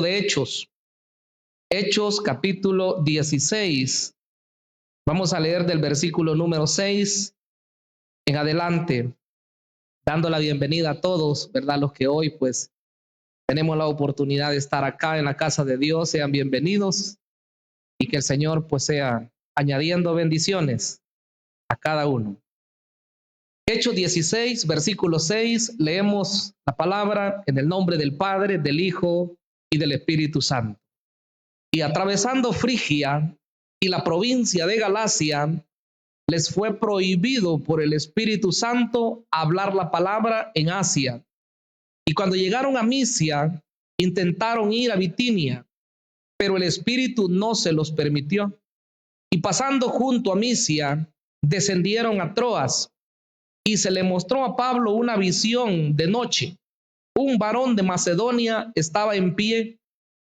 de Hechos. Hechos capítulo 16. Vamos a leer del versículo número 6 en adelante, dando la bienvenida a todos, ¿verdad? Los que hoy pues tenemos la oportunidad de estar acá en la casa de Dios, sean bienvenidos y que el Señor pues sea añadiendo bendiciones a cada uno. Hechos 16, versículo 6, leemos la palabra en el nombre del Padre, del Hijo y del Espíritu Santo. Y atravesando Frigia y la provincia de Galacia, les fue prohibido por el Espíritu Santo hablar la palabra en Asia. Y cuando llegaron a Misia, intentaron ir a Bitinia, pero el Espíritu no se los permitió. Y pasando junto a Misia, descendieron a Troas, y se le mostró a Pablo una visión de noche. Un varón de Macedonia estaba en pie,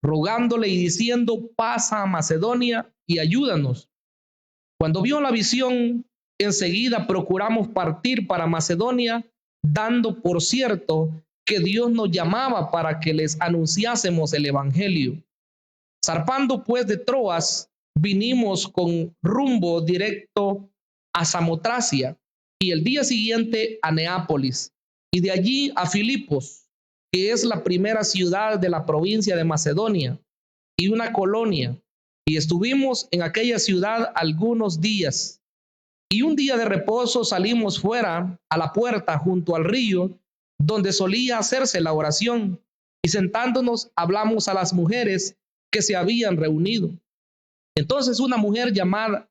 rogándole y diciendo: pasa a Macedonia y ayúdanos. Cuando vio la visión, enseguida procuramos partir para Macedonia, dando por cierto que Dios nos llamaba para que les anunciásemos el evangelio. Zarpando pues de Troas, vinimos con rumbo directo a Samotracia y el día siguiente a Neápolis y de allí a Filipos, que es la primera ciudad de la provincia de Macedonia y una colonia, y estuvimos en aquella ciudad algunos días. Y un día de reposo salimos fuera a la puerta junto al río, donde solía hacerse la oración, y sentándonos hablamos a las mujeres que se habían reunido. Entonces una mujer llamada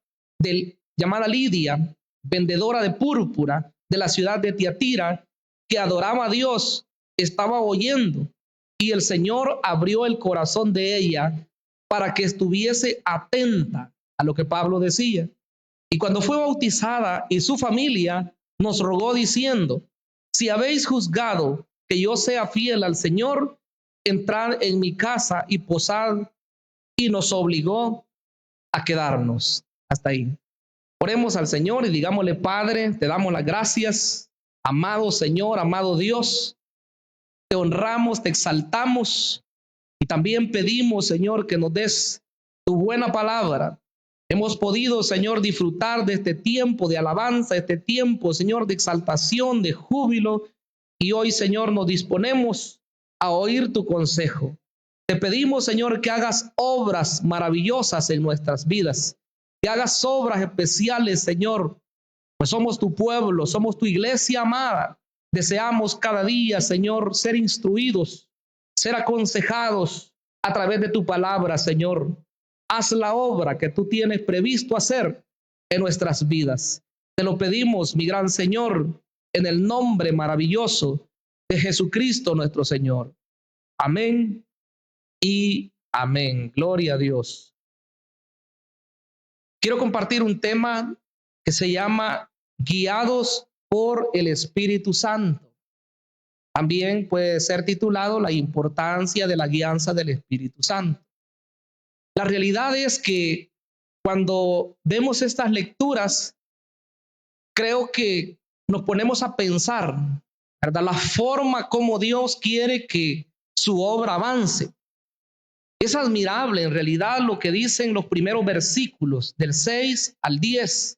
Lidia, vendedora de púrpura de la ciudad de Tiatira, que adoraba a Dios, estaba oyendo, y el Señor abrió el corazón de ella para que estuviese atenta a lo que Pablo decía. Y cuando fue bautizada y su familia, nos rogó diciendo: si habéis juzgado que yo sea fiel al Señor, entrad en mi casa y posad. Y nos obligó a quedarnos. Hasta ahí. Oremos al Señor y digámosle: Padre, te damos las gracias, amado Señor, amado Dios. Te honramos, te exaltamos y también pedimos, Señor, que nos des tu buena palabra. Hemos podido, Señor, disfrutar de este tiempo de alabanza, este tiempo, Señor, de exaltación, de júbilo. Y hoy, Señor, nos disponemos a oír tu consejo. Te pedimos, Señor, que hagas obras maravillosas en nuestras vidas, que hagas obras especiales, Señor, pues somos tu pueblo, somos tu iglesia amada. Deseamos cada día, Señor, ser instruidos, ser aconsejados a través de tu palabra, Señor. Haz la obra que tú tienes previsto hacer en nuestras vidas. Te lo pedimos, mi gran Señor, en el nombre maravilloso de Jesucristo nuestro Señor. Amén y amén. Gloria a Dios. Quiero compartir un tema que se llama guiados por el Espíritu Santo. También puede ser titulado la importancia de la guianza del Espíritu Santo. La realidad es que cuando vemos estas lecturas, creo que nos ponemos a pensar, ¿verdad?, la forma como Dios quiere que su obra avance. Es admirable en realidad lo que dicen los primeros versículos del 6 al 10.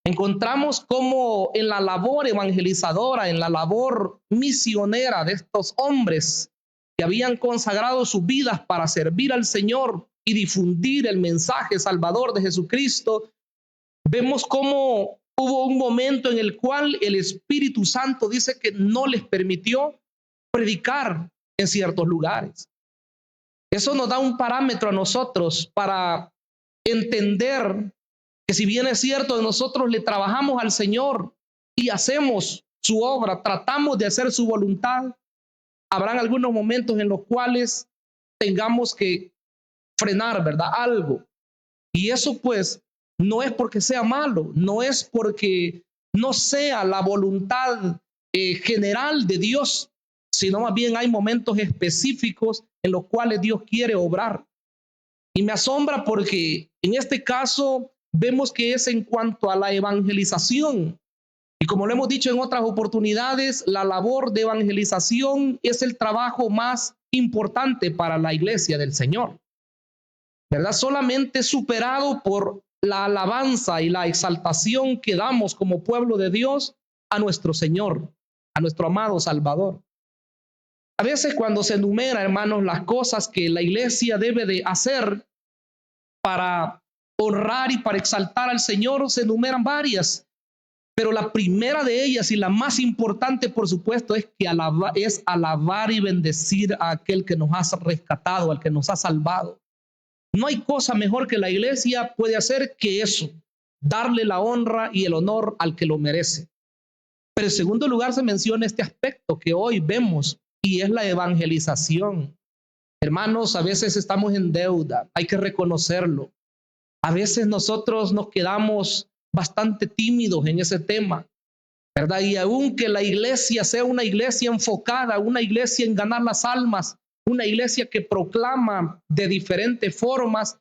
Encontramos cómo en la labor evangelizadora, en la labor misionera de estos hombres que habían consagrado sus vidas para servir al Señor y difundir el mensaje salvador de Jesucristo, vemos cómo hubo un momento en el cual el Espíritu Santo dice que no les permitió predicar en ciertos lugares. Eso nos da un parámetro a nosotros para entender que si bien es cierto que nosotros le trabajamos al Señor y hacemos su obra, tratamos de hacer su voluntad, habrán algunos momentos en los cuales tengamos que frenar, ¿verdad?, algo. Y eso pues no es porque sea malo, no es porque no sea la voluntad general de Dios, sino más bien hay momentos específicos en los cuales Dios quiere obrar. Y me asombra porque en este caso vemos que es en cuanto a la evangelización. Y como lo hemos dicho en otras oportunidades, la labor de evangelización es el trabajo más importante para la iglesia del Señor, ¿verdad? Solamente superado por la alabanza y la exaltación que damos como pueblo de Dios a nuestro Señor, a nuestro amado Salvador. A veces cuando se enumera, hermanos, las cosas que la iglesia debe de hacer para honrar y para exaltar al Señor, se enumeran varias. Pero la primera de ellas y la más importante, por supuesto, es alabar y bendecir a aquel que nos ha rescatado, al que nos ha salvado. No hay cosa mejor que la iglesia puede hacer que eso, darle la honra y el honor al que lo merece. Pero en segundo lugar se menciona este aspecto que hoy vemos y es la evangelización. Hermanos, a veces estamos en deuda, hay que reconocerlo. A veces nosotros nos quedamos bastante tímidos en ese tema, ¿verdad? Y aunque la iglesia sea una iglesia enfocada, una iglesia en ganar las almas, una iglesia que proclama de diferentes formas,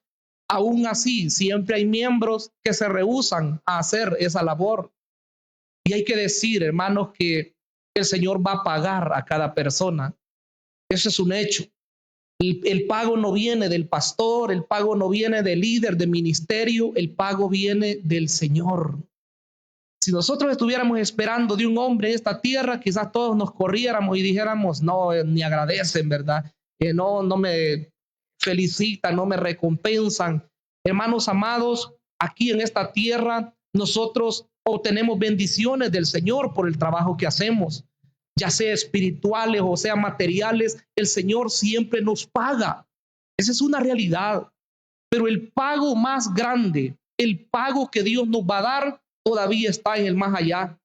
aún así siempre hay miembros que se rehúsan a hacer esa labor. Y hay que decir, hermanos, que el Señor va a pagar a cada persona. Eso es un hecho. El pago no viene del pastor, el pago no viene del líder de ministerio, el pago viene del Señor. Si nosotros estuviéramos esperando de un hombre en esta tierra, quizás todos nos corriéramos y dijéramos, no, ni agradecen, ¿verdad? No me felicitan, no me recompensan. Hermanos amados, aquí en esta tierra nosotros obtenemos bendiciones del Señor por el trabajo que hacemos, ya sea espirituales o sea materiales. El Señor siempre nos paga. Esa es una realidad. Pero el pago más grande, el pago que Dios nos va a dar, todavía está en el más allá.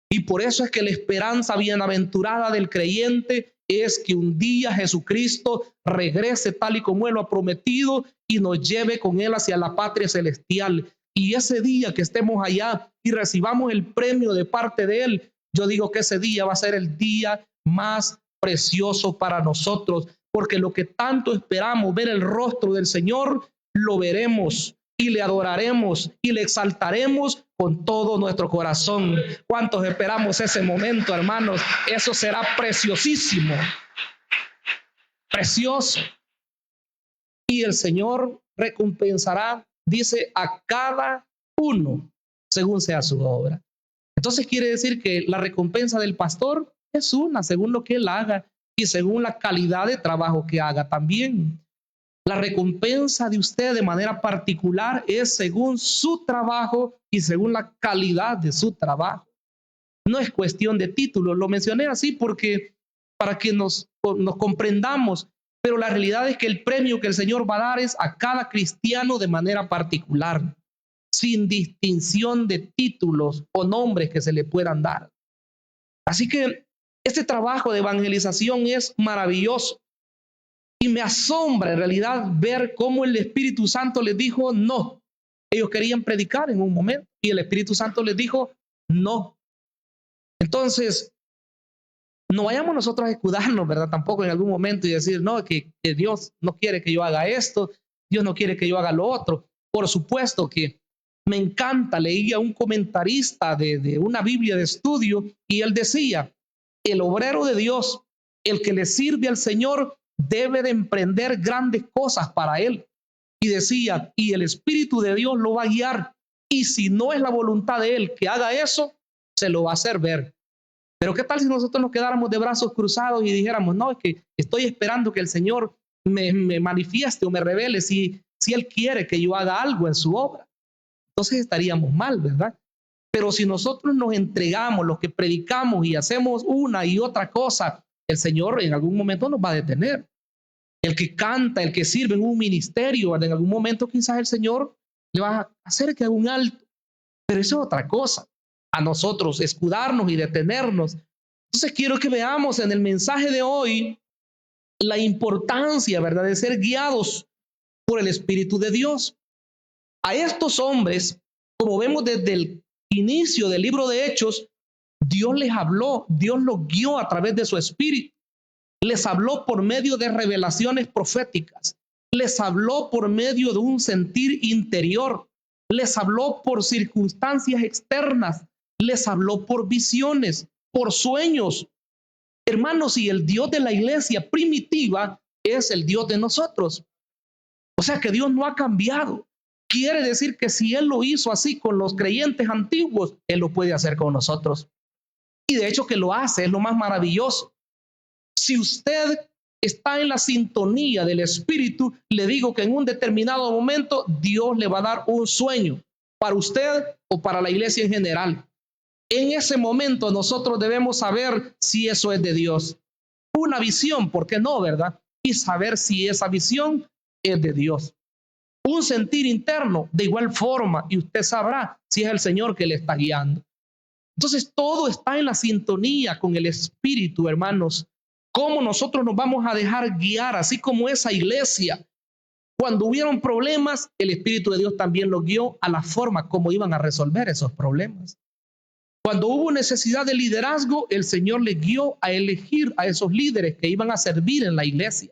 Y por eso es que la esperanza bienaventurada del creyente es que un día Jesucristo regrese tal y como Él lo ha prometido y nos lleve con Él hacia la patria celestial. Y ese día que estemos allá y recibamos el premio de parte de Él, yo digo que ese día va a ser el día más precioso para nosotros, porque lo que tanto esperamos, ver el rostro del Señor, lo veremos y le adoraremos y le exaltaremos con todo nuestro corazón. ¿Cuántos esperamos ese momento, hermanos? Eso será preciosísimo, precioso. Y el Señor recompensará, dice, a cada uno según sea su obra. Entonces quiere decir que la recompensa del pastor es una, según lo que él haga y según la calidad de trabajo que haga también. La recompensa de usted de manera particular es según su trabajo y según la calidad de su trabajo. No es cuestión de título. Lo mencioné así porque para que nos comprendamos, pero la realidad es que el premio que el Señor va a dar es a cada cristiano de manera particular, sin distinción de títulos o nombres que se le puedan dar. Así que este trabajo de evangelización es maravilloso. Y me asombra en realidad ver cómo el Espíritu Santo les dijo no. Ellos querían predicar en un momento y el Espíritu Santo les dijo no. Entonces, no vayamos nosotros a escudarnos, ¿verdad? Tampoco en algún momento y decir, no, que Dios no quiere que yo haga esto, Dios no quiere que yo haga lo otro. Por supuesto que me encanta, leía un comentarista de una Biblia de estudio y él decía, el obrero de Dios, el que le sirve al Señor, debe de emprender grandes cosas para él. Y decía, y el Espíritu de Dios lo va a guiar. Y si no es la voluntad de él que haga eso, se lo va a hacer ver. Pero ¿qué tal si nosotros nos quedáramos de brazos cruzados y dijéramos, no, es que estoy esperando que el Señor me manifieste o me revele si Él quiere que yo haga algo en su obra? Entonces estaríamos mal, ¿verdad? Pero si nosotros nos entregamos, los que predicamos y hacemos una y otra cosa, el Señor en algún momento nos va a detener. El que canta, el que sirve en un ministerio, en algún momento quizás el Señor le va a hacer que haga un alto. Pero eso es otra cosa. A nosotros escudarnos y detenernos. Entonces quiero que veamos en el mensaje de hoy la importancia, ¿verdad?, de ser guiados por el Espíritu de Dios. A estos hombres, como vemos desde el inicio del libro de Hechos, Dios les habló, Dios los guió a través de su Espíritu. Les habló por medio de revelaciones proféticas. Les habló por medio de un sentir interior. Les habló por circunstancias externas. Les habló por visiones, por sueños. Hermanos, y el Dios de la iglesia primitiva es el Dios de nosotros. O sea que Dios no ha cambiado. Quiere decir que si Él lo hizo así con los creyentes antiguos, Él lo puede hacer con nosotros. Y de hecho que lo hace, es lo más maravilloso. Si usted está en la sintonía del Espíritu, le digo que en un determinado momento Dios le va a dar un sueño para usted o para la iglesia en general. En ese momento nosotros debemos saber si eso es de Dios. Una visión, ¿por qué no, verdad? Y saber si esa visión es de Dios. Un sentir interno de igual forma, y usted sabrá si es el Señor que le está guiando. Entonces todo está en la sintonía con el Espíritu, hermanos. ¿Cómo nosotros nos vamos a dejar guiar? Así como esa iglesia, cuando hubieron problemas, el Espíritu de Dios también los guió a la forma como iban a resolver esos problemas. Cuando hubo necesidad de liderazgo, el Señor les guió a elegir a esos líderes que iban a servir en la iglesia.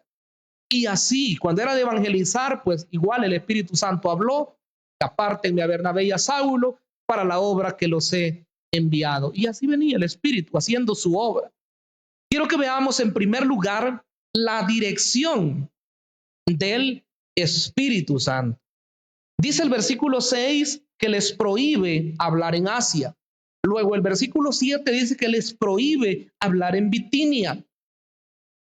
Y así, cuando era de evangelizar, pues igual el Espíritu Santo habló, apártenme a Bernabé y a Saulo para la obra que los he enviado. Y así venía el Espíritu haciendo su obra. Quiero que veamos en primer lugar la dirección del Espíritu Santo. Dice el versículo 6 que les prohíbe hablar en Asia. Luego el versículo 7 dice que les prohíbe hablar en Bitinia.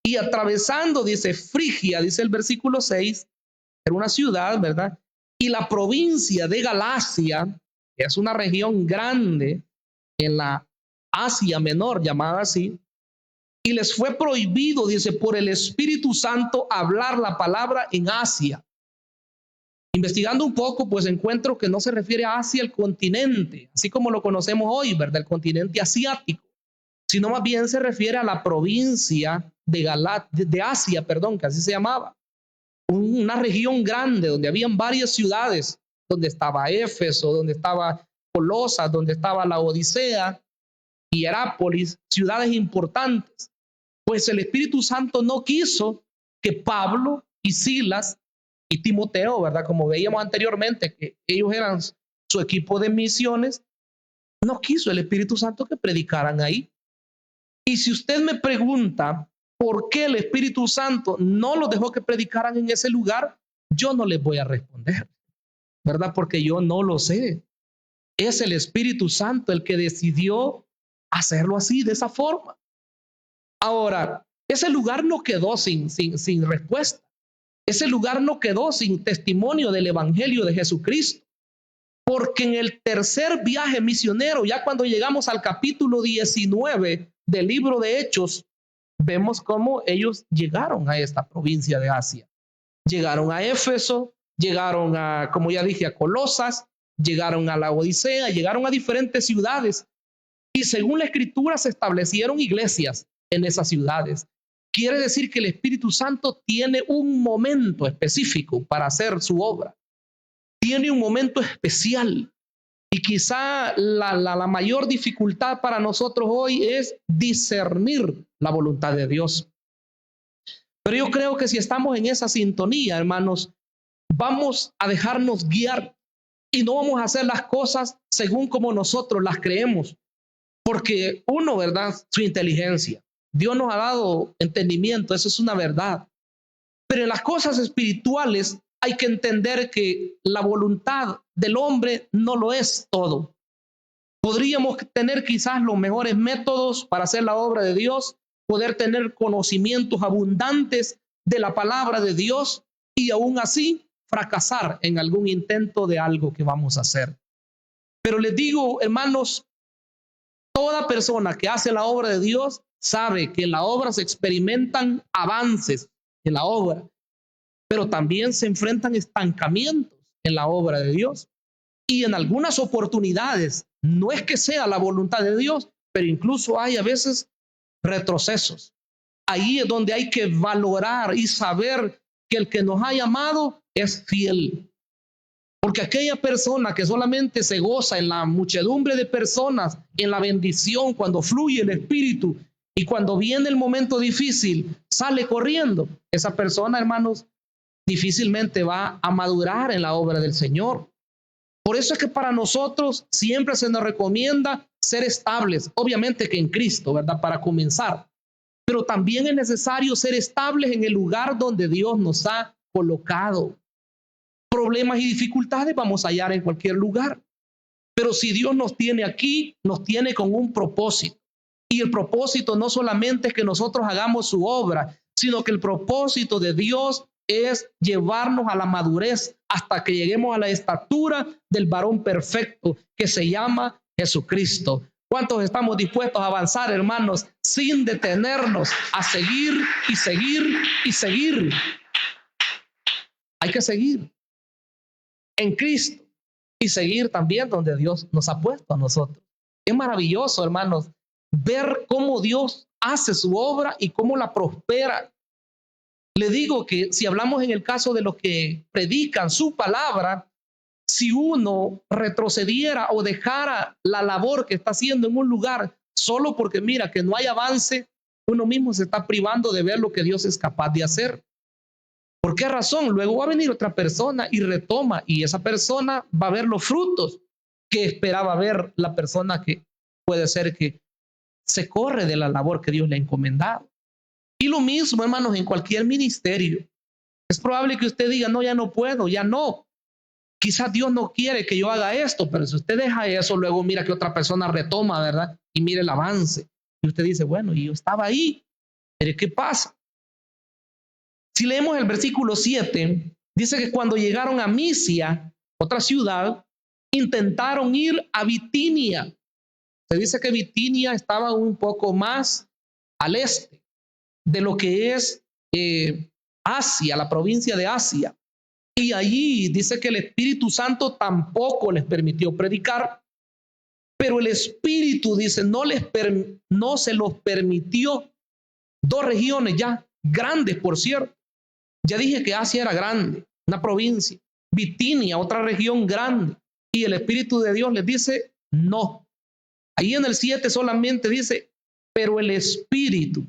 Y atravesando, dice Frigia, dice el versículo 6, era una ciudad, ¿verdad? Y la provincia de Galacia, que es una región grande en la Asia Menor, llamada así, y les fue prohibido, dice, por el Espíritu Santo hablar la palabra en Asia. Investigando un poco, pues encuentro que no se refiere a Asia el continente, así como lo conocemos hoy, ¿verdad? El continente asiático, sino más bien se refiere a la provincia de Asia, perdón, que así se llamaba. Una región grande donde habían varias ciudades, donde estaba Éfeso, donde estaba Colosas, donde estaba la Odisea, Hierápolis, ciudades importantes. Pues el Espíritu Santo no quiso que Pablo y Silas y Timoteo, ¿verdad? Como veíamos anteriormente, que ellos eran su equipo de misiones, no quiso el Espíritu Santo que predicaran ahí. Y si usted me pregunta por qué el Espíritu Santo no los dejó que predicaran en ese lugar, yo no les voy a responder, ¿verdad? Porque yo no lo sé. Es el Espíritu Santo el que decidió hacerlo así, de esa forma. Ahora, ese lugar no quedó sin respuesta. Ese lugar no quedó sin testimonio del Evangelio de Jesucristo. Porque en el tercer viaje misionero, ya cuando llegamos al capítulo 19 del libro de Hechos, vemos cómo ellos llegaron a esta provincia de Asia. Llegaron a Éfeso, llegaron a, como ya dije, a Colosas, llegaron a la Odisea, llegaron a diferentes ciudades. Y según la Escritura se establecieron iglesias en esas ciudades. Quiere decir que el Espíritu Santo tiene un momento específico para hacer su obra. Tiene un momento especial. Y quizá la mayor dificultad para nosotros hoy es discernir la voluntad de Dios. Pero yo creo que si estamos en esa sintonía, hermanos, vamos a dejarnos guiar y no vamos a hacer las cosas según como nosotros las creemos. Porque uno, ¿verdad? Su inteligencia. Dios nos ha dado entendimiento, eso es una verdad. Pero en las cosas espirituales hay que entender que la voluntad del hombre no lo es todo. Podríamos tener quizás los mejores métodos para hacer la obra de Dios, poder tener conocimientos abundantes de la palabra de Dios y aún así fracasar en algún intento de algo que vamos a hacer. Pero les digo, hermanos, toda persona que hace la obra de Dios sabe que en la obra se experimentan avances en la obra, pero también se enfrentan estancamientos en la obra de Dios. Y en algunas oportunidades, no es que sea la voluntad de Dios, pero incluso hay a veces retrocesos. Ahí es donde hay que valorar y saber que el que nos ha llamado es fiel. Porque aquella persona que solamente se goza en la muchedumbre de personas, en la bendición, cuando fluye el Espíritu y cuando viene el momento difícil, sale corriendo. Esa persona, hermanos, difícilmente va a madurar en la obra del Señor. Por eso es que para nosotros siempre se nos recomienda ser estables, obviamente que en Cristo, ¿verdad? Para comenzar. pero también es necesario ser estables en el lugar donde Dios nos ha colocado. Problemas y dificultades vamos a hallar en cualquier lugar, pero si Dios nos tiene aquí, nos tiene con un propósito. Y el propósito no solamente es que nosotros hagamos su obra, sino que el propósito de Dios es llevarnos a la madurez hasta que lleguemos a la estatura del varón perfecto que se llama Jesucristo. ¿Cuántos estamos dispuestos a avanzar, hermanos, sin detenernos, a seguir y seguir y seguir? Hay que seguir en Cristo y seguir también donde Dios nos ha puesto a nosotros. Es maravilloso, hermanos, ver cómo Dios hace su obra y cómo la prospera. Le digo que si hablamos en el caso de los que predican su palabra, si uno retrocediera o dejara la labor que está haciendo en un lugar solo porque mira que no hay avance, uno mismo se está privando de ver lo que Dios es capaz de hacer. ¿Por qué razón? Luego va a venir otra persona y retoma, y esa persona va a ver los frutos que esperaba ver la persona que puede ser que se corre de la labor que Dios le ha encomendado. Y lo mismo, hermanos, en cualquier ministerio. Es probable que usted diga, no, ya no puedo, ya no. Quizás Dios no quiere que yo haga esto, pero si usted deja eso, luego mira que otra persona retoma, ¿verdad? Y mire el avance. Y usted dice, bueno, y yo estaba ahí, pero ¿qué pasa? Si leemos el versículo 7, dice que cuando llegaron a Misia, otra ciudad, intentaron ir a Bitinia. Se dice que Bitinia estaba un poco más al este de lo que es Asia, la provincia de Asia. Y allí dice que el Espíritu Santo tampoco les permitió predicar, pero el Espíritu, dice, no se los permitió. Dos regiones ya grandes, por cierto. Ya dije que Asia era grande, una provincia. Bitinia, otra región grande. Y el Espíritu de Dios les dice, no. Ahí en el 7 solamente dice, pero el Espíritu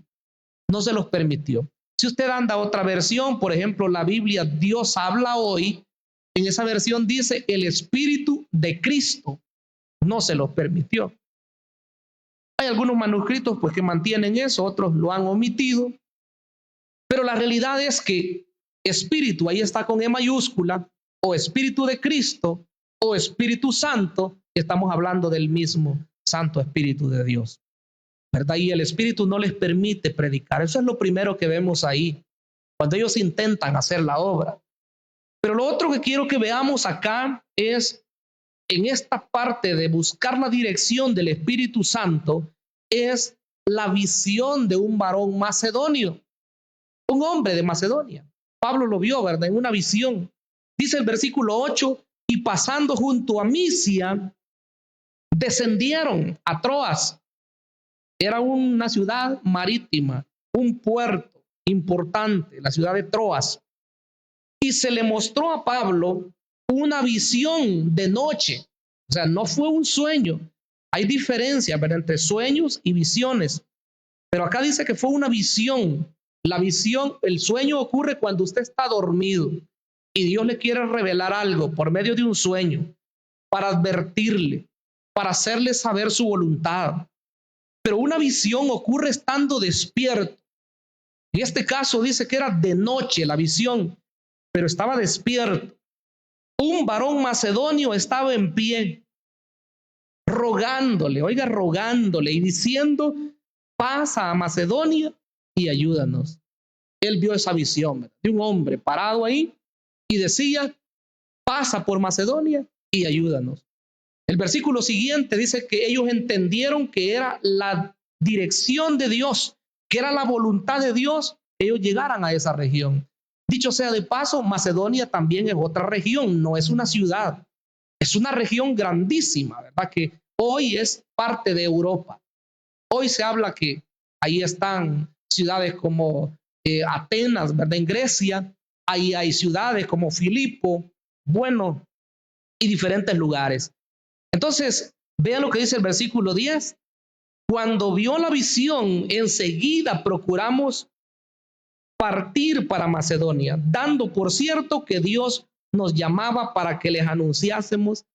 no se los permitió. Si usted anda a otra versión, por ejemplo, la Biblia Dios habla hoy, en esa versión dice el Espíritu de Cristo no se los permitió. Hay algunos manuscritos pues que mantienen eso, otros lo han omitido, pero la realidad es que Espíritu, ahí está con E mayúscula, o Espíritu de Cristo, o Espíritu Santo, estamos hablando del mismo Santo Espíritu de Dios, ¿verdad? Y el Espíritu no les permite predicar. Eso es lo primero que vemos ahí, cuando ellos intentan hacer la obra. Pero lo otro que quiero que veamos acá es, en esta parte de buscar la dirección del Espíritu Santo, es la visión de un varón macedonio, un hombre de Macedonia. Pablo lo vio, ¿verdad? En una visión. Dice el versículo 8, y pasando junto a Misia, descendieron a Troas. Era una ciudad marítima, un puerto importante, la ciudad de Troas. Y se le mostró a Pablo una visión de noche. O sea, no fue un sueño. Hay diferencia, ¿verdad?, entre sueños y visiones. Pero acá dice que fue una visión. La visión, el sueño ocurre cuando usted está dormido y Dios le quiere revelar algo por medio de un sueño para advertirle, para hacerle saber su voluntad. Pero una visión ocurre estando despierto. En este caso dice que era de noche la visión, pero estaba despierto. Un varón macedonio estaba en pie, rogándole, oiga, rogándole y diciendo, pasa a Macedonia y ayúdanos. Él vio esa visión de un hombre parado ahí y decía, pasa por Macedonia y ayúdanos. El versículo siguiente dice que ellos entendieron que era la dirección de Dios, que era la voluntad de Dios que ellos llegaran a esa región. Dicho sea de paso, Macedonia también es otra región, no es una ciudad, es una región grandísima, ¿verdad? Que hoy es parte de Europa. Hoy se habla que ahí están ciudades como Atenas, ¿verdad? En Grecia, ahí hay ciudades como Filipo, bueno, y diferentes lugares. Entonces, vean lo que dice el versículo 10. Cuando vio la visión, enseguida procuramos partir para Macedonia, dando por cierto que Dios nos llamaba para que les anunciásemos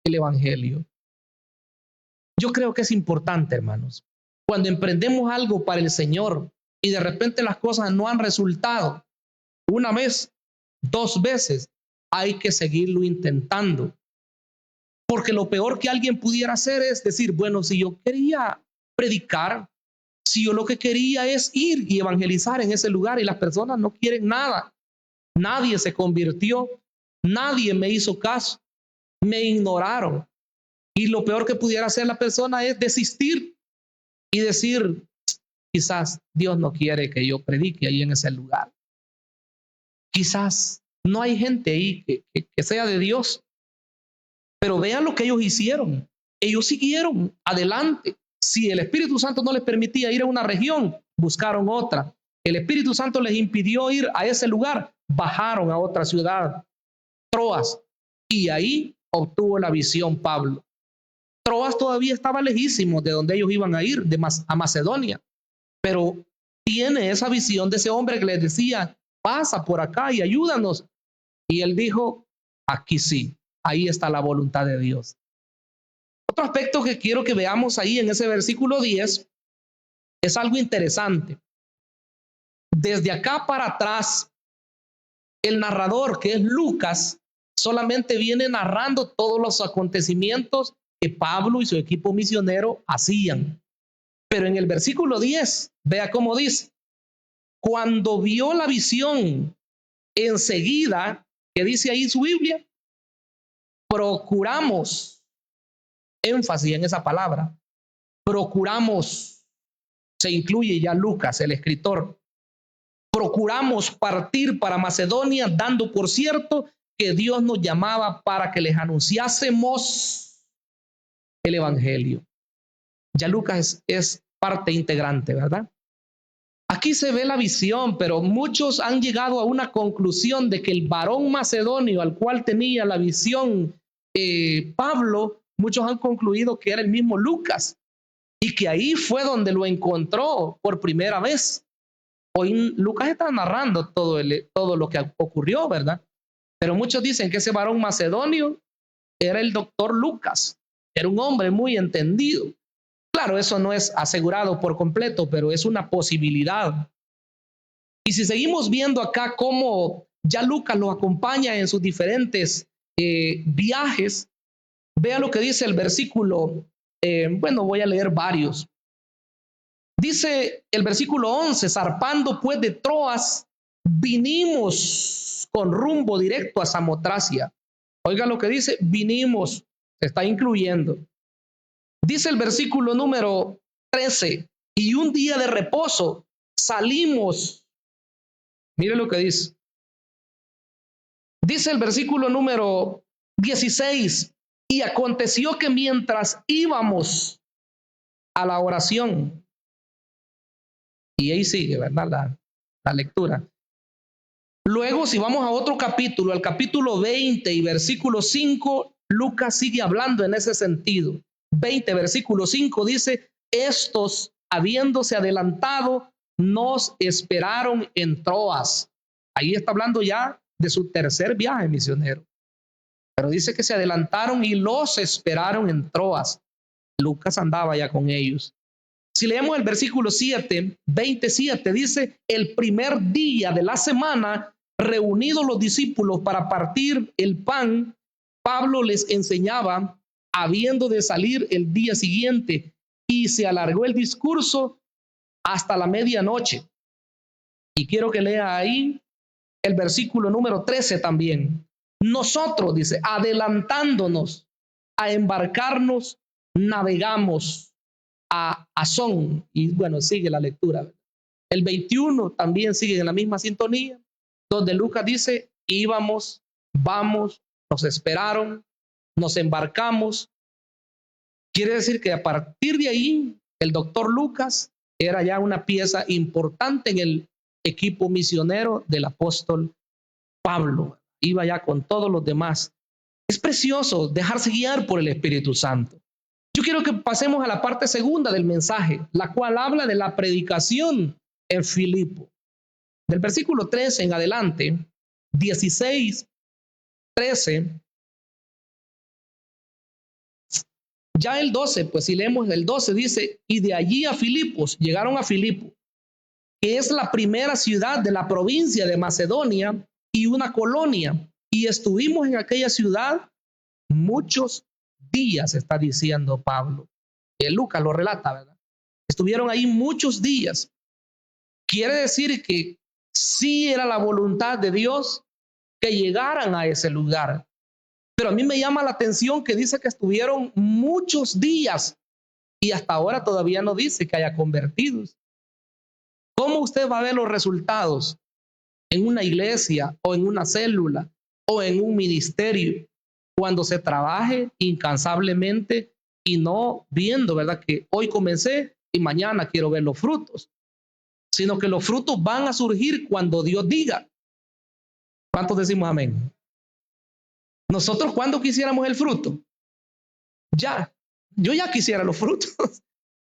el evangelio. Yo creo que es importante, hermanos, cuando emprendemos algo para el Señor, y de repente las cosas no han resultado, una vez, dos veces, hay que seguirlo intentando. Porque lo peor que alguien pudiera hacer es decir, bueno, si yo quería predicar, si yo lo que quería es ir y evangelizar en ese lugar y las personas no quieren nada, nadie se convirtió, nadie me hizo caso, me ignoraron. Y lo peor que pudiera hacer la persona es desistir y decir, quizás Dios no quiere que yo predique ahí en ese lugar. Quizás no hay gente ahí que sea de Dios. Pero vean lo que ellos hicieron. Ellos siguieron adelante. Si el Espíritu Santo no les permitía ir a una región, buscaron otra. El Espíritu Santo les impidió ir a ese lugar, bajaron a otra ciudad, Troas, y ahí obtuvo la visión Pablo. Troas todavía estaba lejísimo de donde ellos iban a ir, a Macedonia, pero tiene esa visión de ese hombre que les decía, pasa por acá y ayúdanos. Y él dijo, aquí sí, ahí está la voluntad de Dios. Otro aspecto que quiero que veamos ahí en ese versículo 10 es algo interesante. Desde acá para atrás, el narrador, que es Lucas, solamente viene narrando todos los acontecimientos que Pablo y su equipo misionero hacían. Pero en el versículo 10, vea cómo dice, cuando vio la visión, enseguida, que dice ahí su Biblia, procuramos, énfasis en esa palabra, procuramos, se incluye ya Lucas, el escritor, procuramos partir para Macedonia, dando por cierto que Dios nos llamaba para que les anunciásemos el evangelio. Ya Lucas es parte integrante, ¿verdad? Aquí se ve la visión, pero muchos han llegado a una conclusión de que el varón macedonio al cual tenía la visión Pablo, muchos han concluido que era el mismo Lucas y que ahí fue donde lo encontró por primera vez. Hoy Lucas está narrando todo lo que ocurrió, ¿verdad? Pero muchos dicen que ese varón macedonio era el doctor Lucas, era un hombre muy entendido. Claro, eso no es asegurado por completo, pero es una posibilidad. Y si seguimos viendo acá cómo ya Lucas lo acompaña en sus diferentes viajes, vea lo que dice el versículo, bueno, voy a leer varios. Dice el versículo 11, zarpando pues de Troas, vinimos con rumbo directo a Samotracia. Oiga lo que dice, vinimos, se está incluyendo. Dice el versículo número 13, y un día de reposo salimos. Mire lo que dice. Dice el versículo número 16, y aconteció que mientras íbamos a la oración, y ahí sigue, ¿verdad? La lectura. Luego, si vamos a otro capítulo, al capítulo 20 y versículo 5, Lucas sigue hablando en ese sentido. 20, versículo 5 dice, estos, habiéndose adelantado, nos esperaron en Troas. Ahí está hablando ya de su tercer viaje misionero. Pero dice que se adelantaron y los esperaron en Troas. Lucas andaba ya con ellos. Si leemos el versículo 7, 27, dice, el primer día de la semana, reunidos los discípulos para partir el pan, Pablo les enseñaba, habiendo de salir el día siguiente, y se alargó el discurso hasta la medianoche. Y quiero que lea ahí el versículo número 13 también. Nosotros, dice, adelantándonos a embarcarnos, navegamos a Asón, y bueno, sigue la lectura. El 21 también sigue en la misma sintonía, donde Lucas dice, íbamos, vamos, nos esperaron, nos embarcamos. Quiere decir que a partir de ahí, el doctor Lucas era ya una pieza importante en el equipo misionero del apóstol Pablo. Iba ya con todos los demás. Es precioso dejarse guiar por el Espíritu Santo. Yo quiero que pasemos a la parte segunda del mensaje, la cual habla de la predicación en Filipo. Del versículo 13 en adelante, 16, 13, ya el 12, pues si leemos el 12 dice, y de allí a Filipos, llegaron a Filipo, que es la primera ciudad de la provincia de Macedonia y una colonia. Y estuvimos en aquella ciudad muchos días, está diciendo Pablo. Lucas lo relata, ¿verdad? Estuvieron ahí muchos días. Quiere decir que sí era la voluntad de Dios que llegaran a ese lugar. Pero a mí me llama la atención que dice que estuvieron muchos días y hasta ahora todavía no dice que haya convertidos. ¿Cómo usted va a ver los resultados en una iglesia o en una célula o en un ministerio cuando se trabaje incansablemente y no viendo, ¿verdad? Que hoy comencé y mañana quiero ver los frutos, sino que los frutos van a surgir cuando Dios diga. ¿Cuántos decimos amén? Nosotros, ¿cuándo quisiéramos el fruto? Ya, yo ya quisiera los frutos,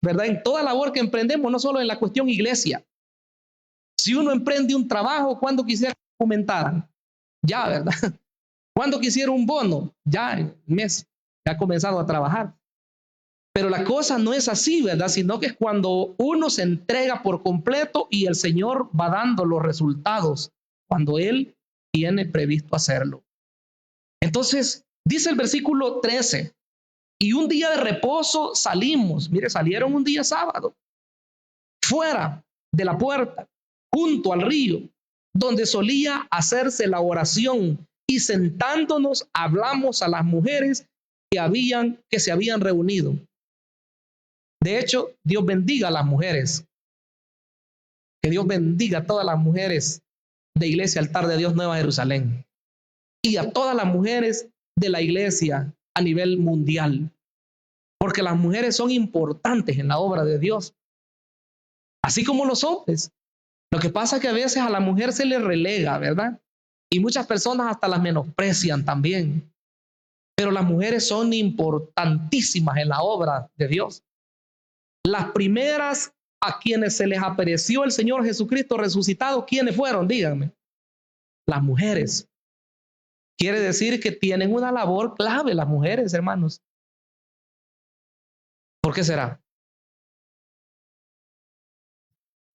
¿verdad? En toda labor que emprendemos, no solo en la cuestión iglesia. Si uno emprende un trabajo, ¿cuándo quisiera que comentaran? Ya, ¿verdad? ¿Cuándo quisiera un bono? Ya, en el mes, ya ha comenzado a trabajar. Pero la cosa no es así, ¿verdad? Sino que es cuando uno se entrega por completo y el Señor va dando los resultados cuando Él tiene previsto hacerlo. Entonces, dice el versículo 13, y un día de reposo salimos, mire, salieron un día sábado, fuera de la puerta, junto al río, donde solía hacerse la oración, y sentándonos hablamos a las mujeres que se habían reunido. De hecho, Dios bendiga a las mujeres. Que Dios bendiga a todas las mujeres de Iglesia Altar de Dios Nueva Jerusalén y a todas las mujeres de la iglesia a nivel mundial, porque las mujeres son importantes en la obra de Dios, así como los hombres. Lo que pasa es que a veces a la mujer se le relega, ¿verdad? Y muchas personas hasta las menosprecian también. Pero las mujeres son importantísimas en la obra de Dios. Las primeras a quienes se les apareció el Señor Jesucristo resucitado, ¿quiénes fueron? Díganme. Las mujeres. Quiere decir que tienen una labor clave las mujeres, hermanos. ¿Por qué será?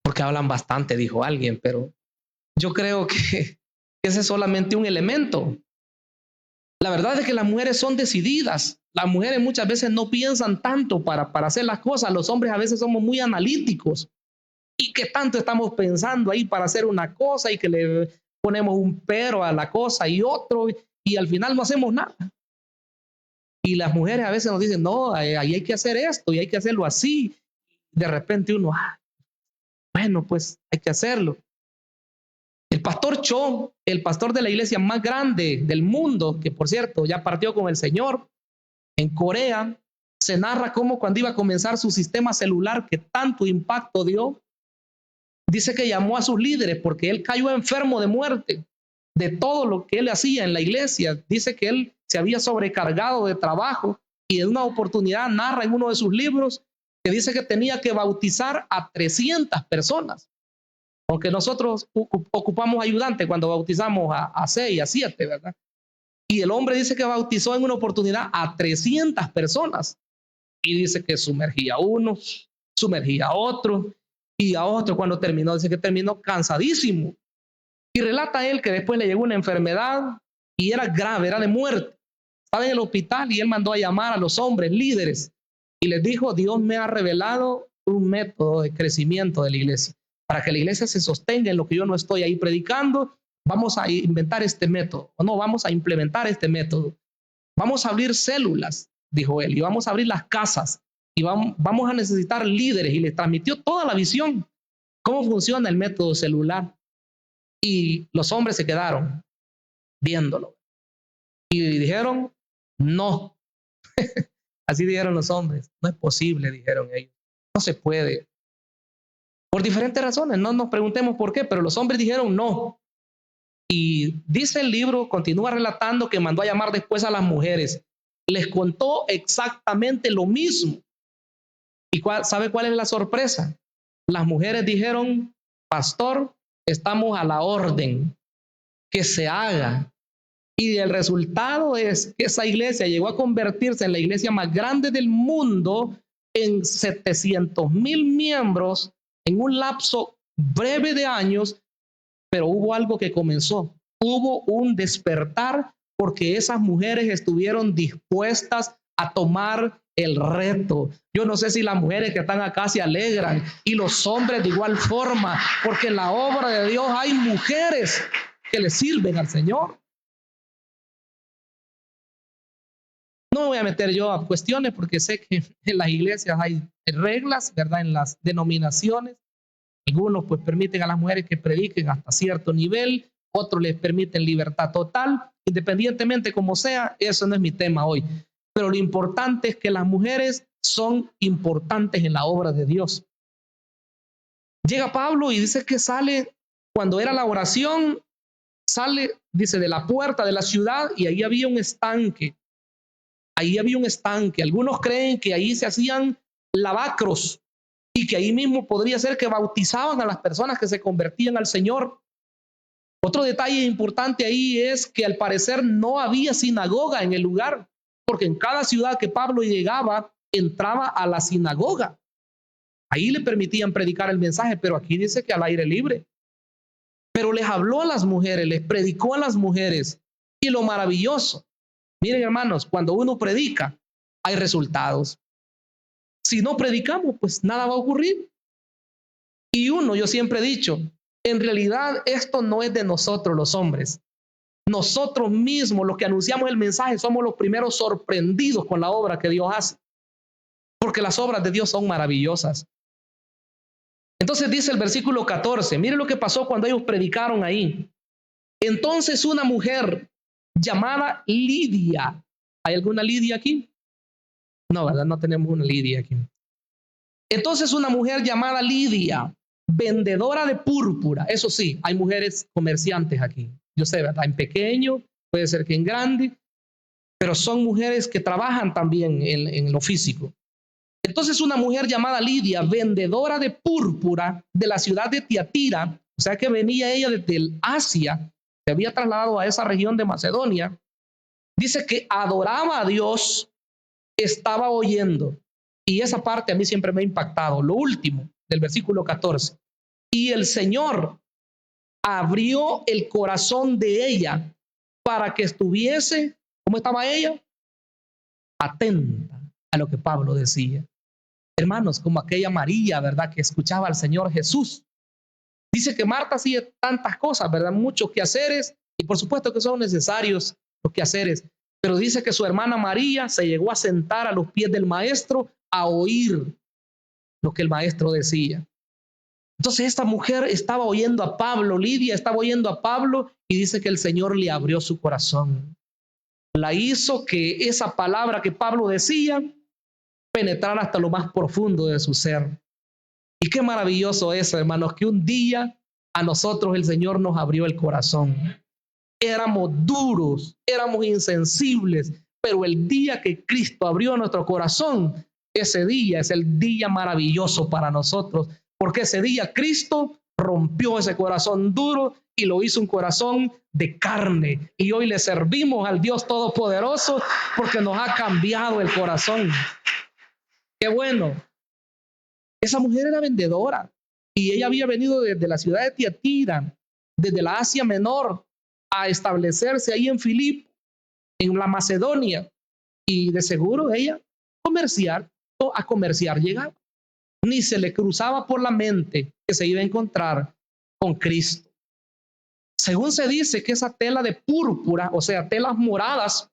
Porque hablan bastante, dijo alguien, pero yo creo que ese es solamente un elemento. La verdad es que las mujeres son decididas. Las mujeres muchas veces no piensan tanto para hacer las cosas. Los hombres a veces somos muy analíticos. ¿Y qué tanto estamos pensando ahí para hacer una cosa y que le ponemos un pero a la cosa y otro y al final no hacemos nada? Y las mujeres a veces nos dicen, no, ahí hay que hacer esto y hay que hacerlo así. De repente uno, bueno, pues hay que hacerlo. El pastor Cho, el pastor de la iglesia más grande del mundo, que por cierto ya partió con el Señor, en Corea, se narra cómo cuando iba a comenzar su sistema celular que tanto impacto dio, dice que llamó a sus líderes porque él cayó enfermo de muerte de todo lo que él hacía en la iglesia. Dice que él se había sobrecargado de trabajo y en una oportunidad narra en uno de sus libros que dice que tenía que bautizar a 300 personas. Porque nosotros ocupamos ayudante cuando bautizamos a 6, a 7, ¿verdad? Y el hombre dice que bautizó en una oportunidad a 300 personas. Y dice que sumergía a uno, sumergía a otro, y a otro cuando terminó, dice que terminó cansadísimo. Y relata él que después le llegó una enfermedad y era grave, era de muerte. Estaba en el hospital y él mandó a llamar a los hombres líderes y les dijo, Dios me ha revelado un método de crecimiento de la iglesia. Para que la iglesia se sostenga en lo que yo no estoy ahí predicando, vamos a inventar este método, o no, vamos a implementar este método. Vamos a abrir células, dijo él, y vamos a abrir las casas, y vamos a necesitar líderes, y les transmitió toda la visión, cómo funciona el método celular. Y los hombres se quedaron viéndolo. Y dijeron, no. Así dijeron los hombres, no es posible, dijeron ellos. No se puede. Por diferentes razones, no nos preguntemos por qué, pero los hombres dijeron no. Y dice el libro, continúa relatando que mandó a llamar después a las mujeres. Les contó exactamente lo mismo. ¿Y sabe cuál es la sorpresa? Las mujeres dijeron, pastor, estamos a la orden, que se haga. Y el resultado es que esa iglesia llegó a convertirse en la iglesia más grande del mundo en 700,000 miembros en un lapso breve de años, pero hubo algo que comenzó. Hubo un despertar porque esas mujeres estuvieron dispuestas a tomar el reto. Yo no sé si las mujeres que están acá se alegran y los hombres de igual forma, porque en la obra de Dios hay mujeres que le sirven al Señor. No me voy a meter yo a cuestiones porque sé que en las iglesias hay reglas, ¿verdad? En las denominaciones. Algunos pues permiten a las mujeres que prediquen hasta cierto nivel, otros les permiten libertad total, independientemente como sea, eso no es mi tema hoy. Pero lo importante es que las mujeres son importantes en la obra de Dios. Llega Pablo y dice que sale, cuando era la oración, sale, dice, de la puerta de la ciudad y ahí había un estanque. Ahí había un estanque. Algunos creen que ahí se hacían lavacros y que ahí mismo podría ser que bautizaban a las personas que se convertían al Señor. Otro detalle importante ahí es que al parecer no había sinagoga en el lugar, porque en cada ciudad que Pablo llegaba, entraba a la sinagoga. Ahí le permitían predicar el mensaje, pero aquí dice que al aire libre. Pero les habló a las mujeres, les predicó a las mujeres. Y lo maravilloso, miren hermanos, cuando uno predica, hay resultados. Si no predicamos, pues nada va a ocurrir. Y yo siempre he dicho, en realidad esto no es de nosotros los hombres. Nosotros mismos, los que anunciamos el mensaje, somos los primeros sorprendidos con la obra que Dios hace. Porque las obras de Dios son maravillosas. Entonces dice el versículo 14, mire lo que pasó cuando ellos predicaron ahí. Entonces una mujer llamada Lidia, ¿hay alguna Lidia aquí? No, ¿verdad? No tenemos una Lidia aquí. Entonces una mujer llamada Lidia, vendedora de púrpura, eso sí, hay mujeres comerciantes aquí. Yo sé, ¿verdad? En pequeño, puede ser que en grande, pero son mujeres que trabajan también en lo físico. Entonces una mujer llamada Lidia, vendedora de púrpura de la ciudad de Tiatira, o sea que venía ella desde Asia, se había trasladado a esa región de Macedonia, dice que adoraba a Dios, estaba oyendo. Y esa parte a mí siempre me ha impactado. Lo último del versículo 14. Y el Señor abrió el corazón de ella para que estuviese, ¿cómo estaba ella? Atenta a lo que Pablo decía. Hermanos, como aquella María, ¿verdad? Que escuchaba al Señor Jesús. Dice que Marta hacía tantas cosas, ¿verdad? Muchos quehaceres, y por supuesto que son necesarios los quehaceres, pero dice que su hermana María se llegó a sentar a los pies del maestro a oír lo que el maestro decía. Entonces esta mujer estaba oyendo a Pablo, Lidia estaba oyendo a Pablo y dice que el Señor le abrió su corazón. La hizo que esa palabra que Pablo decía penetrara hasta lo más profundo de su ser. Y qué maravilloso eso, hermanos, que un día a nosotros el Señor nos abrió el corazón. Éramos duros, éramos insensibles, pero el día que Cristo abrió nuestro corazón, ese día es el día maravilloso para nosotros, porque ese día Cristo rompió ese corazón duro y lo hizo un corazón de carne. Y hoy le servimos al Dios Todopoderoso porque nos ha cambiado el corazón. Qué bueno. Esa mujer era vendedora y ella había venido desde la ciudad de Tiatira, desde la Asia Menor, a establecerse ahí en Filipo, en la Macedonia, y de seguro ella a comerciar llegaba. Ni se le cruzaba por la mente que se iba a encontrar con Cristo. Según se dice que esa tela de púrpura, o sea, telas moradas,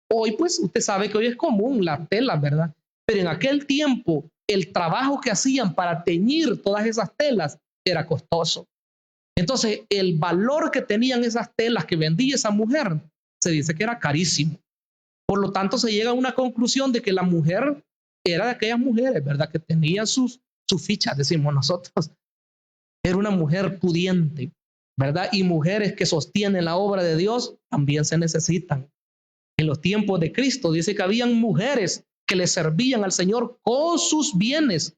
hoy pues usted sabe que hoy es común la tela, ¿verdad? Pero en aquel tiempo el trabajo que hacían para teñir todas esas telas era costoso. Entonces, el valor que tenían esas telas que vendía esa mujer, se dice que era carísimo. Por lo tanto, se llega a una conclusión de que la mujer era de aquellas mujeres, ¿verdad? Que tenían sus fichas, decimos nosotros. Era una mujer pudiente, ¿verdad? Y mujeres que sostienen la obra de Dios también se necesitan. En los tiempos de Cristo dice que habían mujeres que le servían al Señor con sus bienes,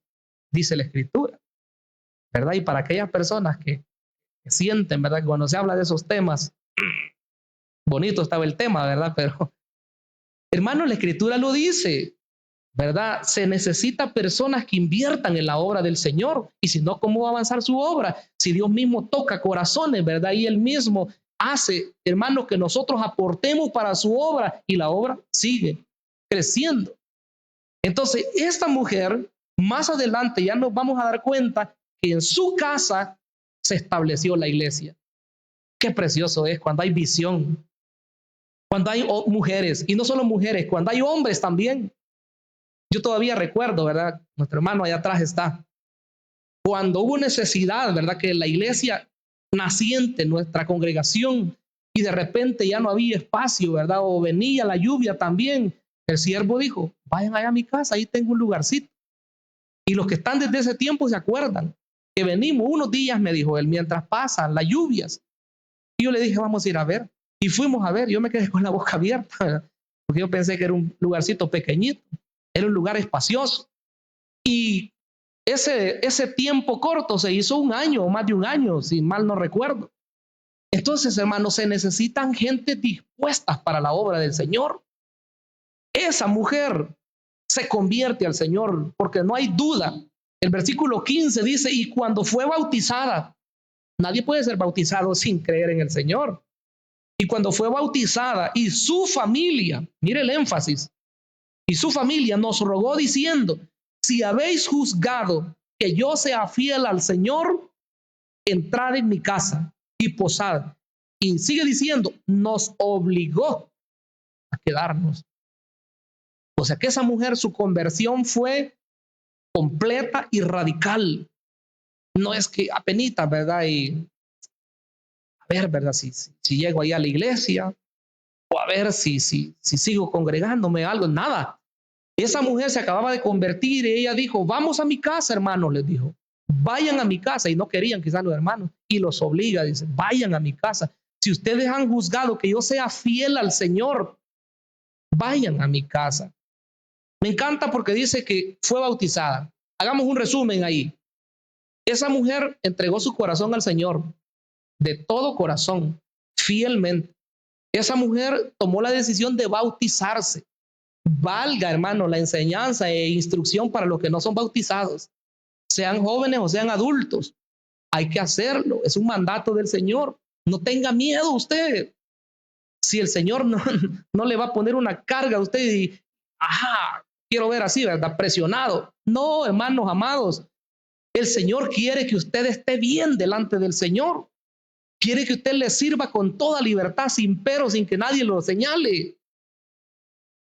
dice la Escritura, ¿verdad? Y para aquellas personas que sienten, ¿verdad? Que cuando se habla de esos temas, bonito estaba el tema, ¿verdad? Pero, hermano, la Escritura lo dice. ¿verdad? Se necesita personas que inviertan en la obra del Señor. Y si no, ¿cómo va a avanzar su obra? Si Dios mismo toca corazones, ¿verdad? Y Él mismo hace, hermanos, que nosotros aportemos para su obra y la obra sigue creciendo. Entonces, esta mujer, más adelante ya nos vamos a dar cuenta que en su casa se estableció la iglesia. Qué precioso es cuando hay visión, cuando hay mujeres, y no solo mujeres, cuando hay hombres también. Yo todavía recuerdo, ¿verdad? Nuestro hermano allá atrás está. Cuando hubo necesidad, ¿verdad? Que la iglesia naciente, nuestra congregación, y de repente ya no había espacio, ¿verdad? O venía la lluvia también. El siervo dijo, vayan allá a mi casa, ahí tengo un lugarcito. Y los que están desde ese tiempo se acuerdan que venimos unos días, me dijo él, mientras pasan las lluvias. Y yo le dije, vamos a ir a ver. Y fuimos a ver. Yo me quedé con la boca abierta, ¿verdad? Porque yo pensé que era un lugarcito pequeñito. Era un lugar espacioso. Y ese tiempo corto se hizo un año o más de un año, si mal no recuerdo. Entonces, hermanos, se necesitan gente dispuestas para la obra del Señor. Esa mujer se convierte al Señor porque no hay duda. El versículo 15 dice, y cuando fue bautizada, nadie puede ser bautizado sin creer en el Señor. Y cuando fue bautizada y su familia, mire el énfasis, y su familia nos rogó diciendo, si habéis juzgado que yo sea fiel al Señor, entrad en mi casa y posad. Y sigue diciendo, nos obligó a quedarnos. O sea que esa mujer, su conversión fue completa y radical. No es que apenita, ¿verdad? Y a ver, ¿verdad? Si llego ahí a la iglesia, o a ver si sigo congregándome algo, nada. Esa mujer se acababa de convertir y ella dijo, vamos a mi casa, hermanos, les dijo, vayan a mi casa. Y no querían quizás los hermanos y los obliga, dice, vayan a mi casa. Si ustedes han juzgado que yo sea fiel al Señor, vayan a mi casa. Me encanta porque dice que fue bautizada. Hagamos un resumen ahí. Esa mujer entregó su corazón al Señor de todo corazón, fielmente. Esa mujer tomó la decisión de bautizarse. Valga, hermano, la enseñanza e instrucción para los que no son bautizados, sean jóvenes o sean adultos. Hay que hacerlo. Es un mandato del Señor. No tenga miedo usted. Si el Señor no le va a poner una carga a usted y, quiero ver así, ¿verdad? Presionado. No, hermanos amados. El Señor quiere que usted esté bien delante del Señor. Quiere que usted le sirva con toda libertad, sin pero, sin que nadie lo señale.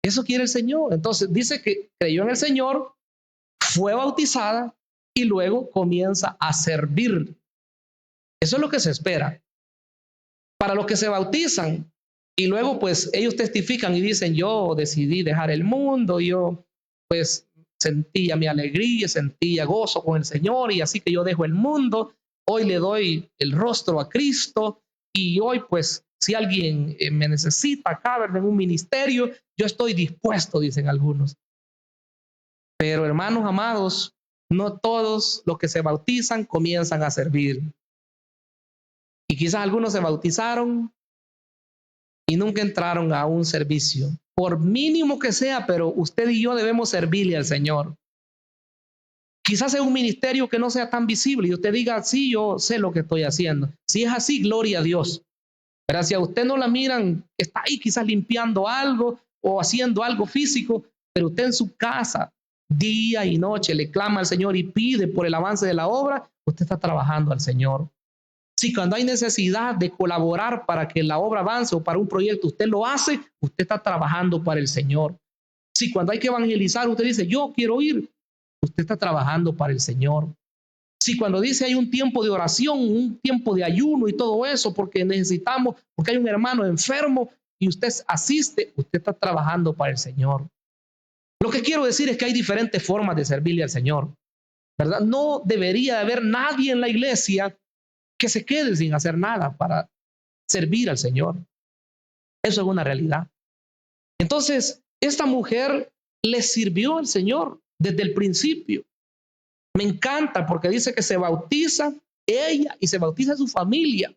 Eso quiere el Señor. Entonces dice que creyó en el Señor, fue bautizada y luego comienza a servir. Eso es lo que se espera. Para los que se bautizan y luego pues ellos testifican y dicen, yo decidí dejar el mundo, yo pues sentía mi alegría, sentía gozo con el Señor y así que yo dejo el mundo, hoy le doy el rostro a Cristo y hoy pues si alguien me necesita acá, en un ministerio, yo estoy dispuesto, dicen algunos. Pero hermanos amados, no todos los que se bautizan comienzan a servir. Y quizás algunos se bautizaron y nunca entraron a un servicio, por mínimo que sea, pero usted y yo debemos servirle al Señor. Quizás sea un ministerio que no sea tan visible y usted diga, sí, yo sé lo que estoy haciendo. Si es así, gloria a Dios. Pero si a usted no la miran, está ahí quizás limpiando algo o haciendo algo físico, pero usted en su casa, día y noche, le clama al Señor y pide por el avance de la obra, usted está trabajando al Señor. Si cuando hay necesidad de colaborar para que la obra avance o para un proyecto, usted lo hace, usted está trabajando para el Señor. Si cuando hay que evangelizar, usted dice, yo quiero ir, usted está trabajando para el Señor. Si cuando dice hay un tiempo de oración, un tiempo de ayuno y todo eso, porque necesitamos, porque hay un hermano enfermo y usted asiste, usted está trabajando para el Señor. Lo que quiero decir es que hay diferentes formas de servirle al Señor, ¿verdad? No debería haber nadie en la iglesia que se quede sin hacer nada para servir al Señor. Eso es una realidad. Entonces, esta mujer le sirvió al Señor desde el principio. Me encanta porque dice que se bautiza ella y se bautiza su familia.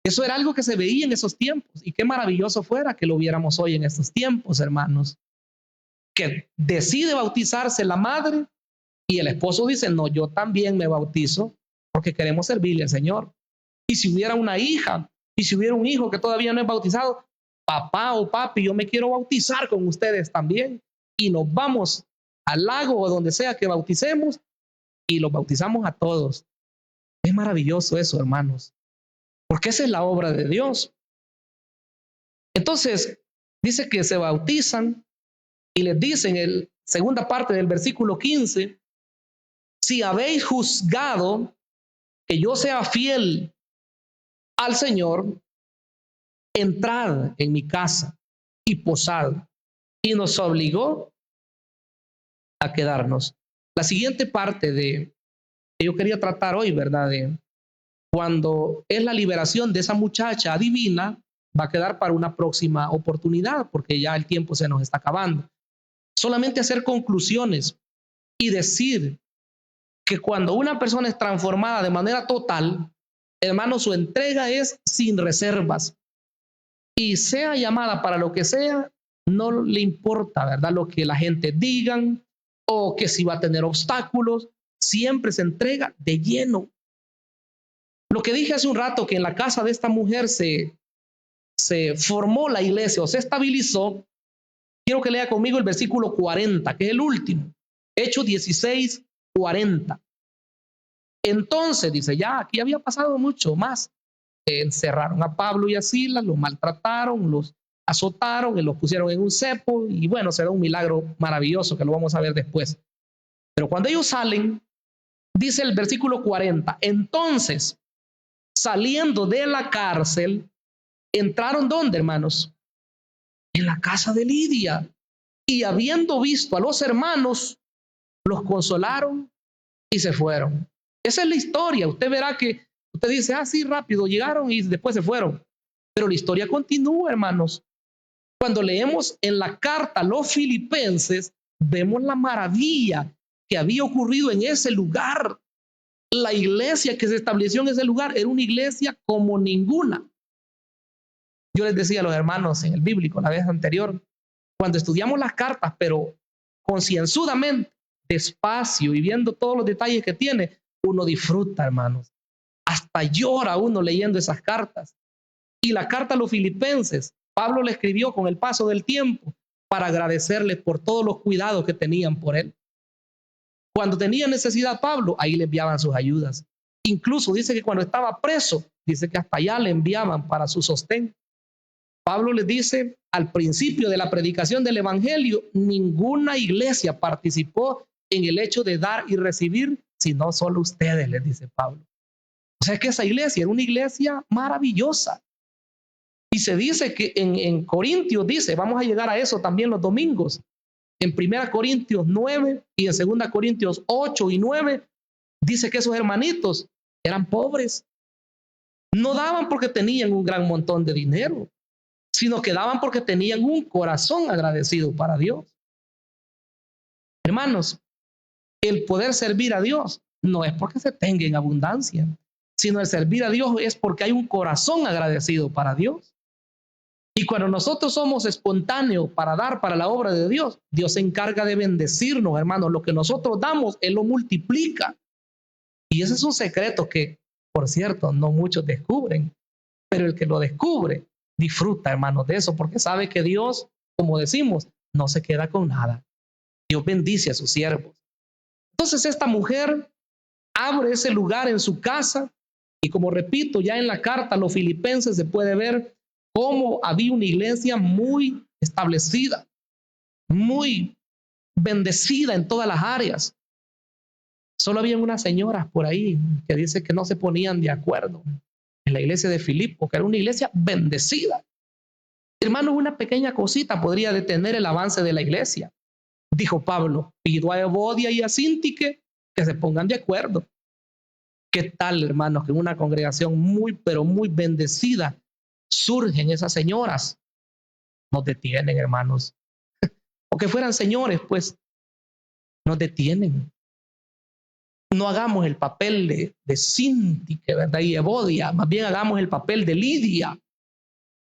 Eso era algo que se veía en esos tiempos y qué maravilloso fuera que lo viéramos hoy en estos tiempos, hermanos. que decide bautizarse la madre y el esposo dice, no, yo también me bautizo porque queremos servirle al Señor. Y si hubiera una hija y si hubiera un hijo que todavía no es bautizado, papá o papi, yo me quiero bautizar con ustedes también. Y nos vamos al lago o donde sea que bauticemos y los bautizamos a todos. Es maravilloso eso, hermanos, porque esa es la obra de Dios. Entonces, dice que se bautizan y les dicen en la segunda parte del versículo 15, si habéis juzgado que yo sea fiel al Señor, entrad en mi casa y posad. Y nos obligó a quedarnos. La siguiente parte de que yo quería tratar hoy, ¿verdad? De cuando es la liberación de esa muchacha divina, va a quedar para una próxima oportunidad, porque ya el tiempo se nos está acabando. Solamente hacer conclusiones y decir que cuando una persona es transformada de manera total, hermano, su entrega es sin reservas. Y sea llamada para lo que sea, no le importa, ¿verdad? Lo que la gente digan o que si va a tener obstáculos, siempre se entrega de lleno. Lo que dije hace un rato, que en la casa de esta mujer se formó la iglesia o se estabilizó, quiero que lea conmigo el versículo 40, que es el último. Hechos 16, 40. Entonces, dice, ya aquí había pasado mucho más. Encerraron a Pablo y a Silas, los maltrataron, los azotaron y los pusieron en un cepo y bueno, será un milagro maravilloso que lo vamos a ver después. Pero cuando ellos salen, dice el versículo 40, entonces, saliendo de la cárcel, entraron ¿dónde, hermanos? En la casa de Lidia y habiendo visto a los hermanos, los consolaron y se fueron. Esa es la historia. Usted verá que usted dice, sí, rápido, llegaron y después se fueron. Pero la historia continúa, hermanos. Cuando leemos en la carta a los filipenses, vemos la maravilla que había ocurrido en ese lugar. La iglesia que se estableció en ese lugar era una iglesia como ninguna. Yo les decía a los hermanos en el bíblico la vez anterior, cuando estudiamos las cartas, pero concienzudamente, despacio y viendo todos los detalles que tiene, uno disfruta, hermanos. Hasta llora uno leyendo esas cartas. Y la carta a los filipenses, Pablo le escribió con el paso del tiempo para agradecerles por todos los cuidados que tenían por él. Cuando tenía necesidad Pablo, ahí le enviaban sus ayudas. Incluso dice que cuando estaba preso, dice que hasta allá le enviaban para su sostén. Pablo les dice al principio de la predicación del evangelio, ninguna iglesia participó en el hecho de dar y recibir, sino solo ustedes, les dice Pablo. O sea que esa iglesia era una iglesia maravillosa. Y se dice que en Corintios dice, vamos a llegar a eso también los domingos, en 1 Corintios 9 y en 2 Corintios 8 y 9, dice que esos hermanitos eran pobres. No daban porque tenían un gran montón de dinero, sino que daban porque tenían un corazón agradecido para Dios. Hermanos, el poder servir a Dios no es porque se tenga en abundancia, sino el servir a Dios es porque hay un corazón agradecido para Dios. Y cuando nosotros somos espontáneos para dar para la obra de Dios, Dios se encarga de bendecirnos, hermanos. Lo que nosotros damos, Él lo multiplica. Y ese es un secreto que, por cierto, no muchos descubren, pero el que lo descubre disfruta, hermanos, de eso, porque sabe que Dios, como decimos, no se queda con nada. Dios bendice a sus siervos. Entonces esta mujer abre ese lugar en su casa y, como repito, ya en la carta a los filipenses se puede ver cómo había una iglesia muy establecida, muy bendecida en todas las áreas. Solo habían unas señoras por ahí que dice que no se ponían de acuerdo en la iglesia de Filipo, que era una iglesia bendecida. Hermanos, una pequeña cosita podría detener el avance de la iglesia. Dijo Pablo, pido a Evodia y a Síntique que se pongan de acuerdo. ¿Qué tal, hermanos, que en una congregación muy, pero muy bendecida surgen esas señoras? Nos detienen, hermanos. O que fueran señores, pues, nos detienen. No hagamos el papel de Síntique, ¿verdad? Y Evodia, más bien hagamos el papel de Lidia.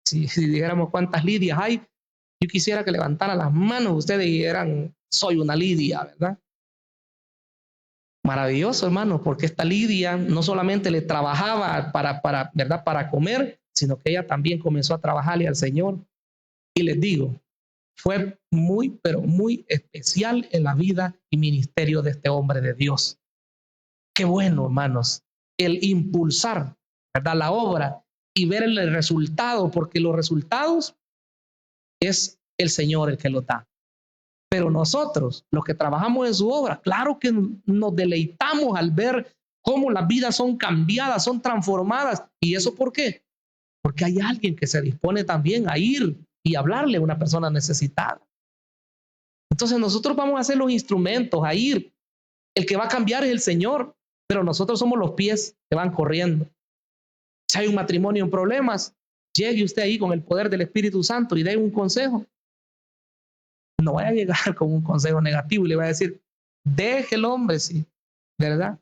Si dijéramos cuántas Lidias hay, Yo quisiera que levantaran las manos ustedes y dijeran, soy una Lidia, ¿verdad? Maravilloso, hermano, porque esta Lidia no solamente le trabajaba ¿verdad? Para comer, sino que ella también comenzó a trabajarle al Señor. Y les digo, fue muy, pero muy especial en la vida y ministerio de este hombre de Dios. Qué bueno, hermanos, el impulsar, ¿verdad? La obra y ver el resultado, porque los resultados es el Señor el que lo da. Pero nosotros, los que trabajamos en su obra, claro que nos deleitamos al ver cómo las vidas son cambiadas, son transformadas. ¿Y eso por qué? Porque hay alguien que se dispone también a ir y hablarle a una persona necesitada. Entonces nosotros vamos a ser los instrumentos, a ir. El que va a cambiar es el Señor, pero nosotros somos los pies que van corriendo. Si hay un matrimonio en problemas, llegue usted ahí con el poder del Espíritu Santo y dé un consejo. No vaya a llegar con un consejo negativo y le va a decir, deje el hombre, sí, ¿verdad?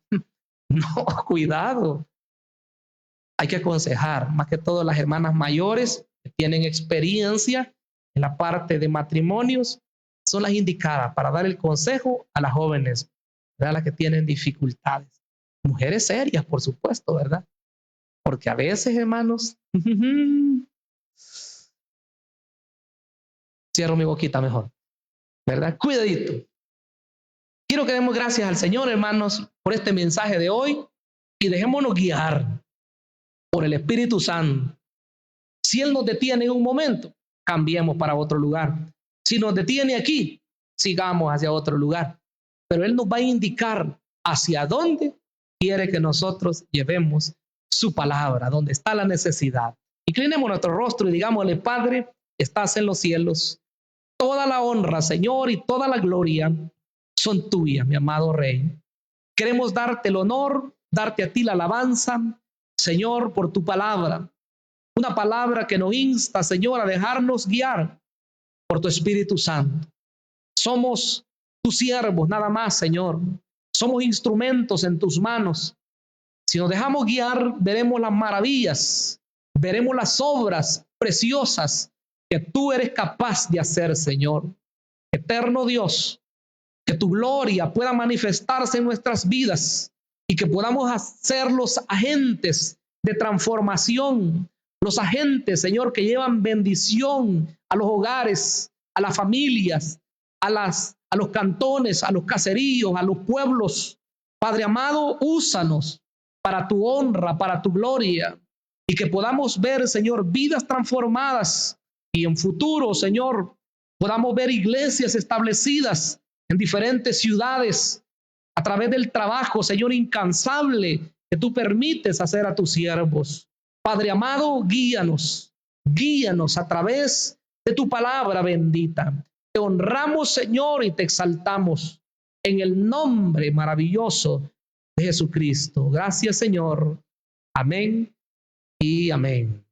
No, cuidado. Hay que aconsejar, más que todo las hermanas mayores que tienen experiencia en la parte de matrimonios, son las indicadas para dar el consejo a las jóvenes, ¿verdad? Las que tienen dificultades. Mujeres serias, por supuesto, ¿verdad? Porque a veces, hermanos, cierro mi boquita mejor, ¿verdad? Cuidadito. Quiero que demos gracias al Señor, hermanos, por este mensaje de hoy y dejémonos guiar por el Espíritu Santo. Si Él nos detiene en un momento, cambiemos para otro lugar. Si nos detiene aquí, sigamos hacia otro lugar. Pero Él nos va a indicar hacia dónde quiere que nosotros llevemos su palabra, donde está la necesidad. Inclinemos nuestro rostro y digámosle, Padre, estás en los cielos. Toda la honra, Señor, y toda la gloria son tuyas, mi amado Rey. Queremos darte el honor, darte a ti la alabanza, Señor, por tu palabra. Una palabra que nos insta, Señor, a dejarnos guiar por tu Espíritu Santo. Somos tus siervos, nada más, Señor. Somos instrumentos en tus manos. Si nos dejamos guiar, veremos las maravillas, veremos las obras preciosas que tú eres capaz de hacer, Señor. Eterno Dios, que tu gloria pueda manifestarse en nuestras vidas y que podamos ser los agentes de transformación, los agentes, Señor, que llevan bendición a los hogares, a las familias, a los cantones, a los caseríos, a los pueblos. Padre amado, úsanos para tu honra, para tu gloria, y que podamos ver, Señor, vidas transformadas y en futuro, Señor, podamos ver iglesias establecidas en diferentes ciudades a través del trabajo, Señor, incansable que tú permites hacer a tus siervos. Padre amado, guíanos, guíanos a través de tu palabra bendita. Te honramos, Señor, y te exaltamos en el nombre maravilloso de Jesucristo. Gracias, Señor. Amén y amén.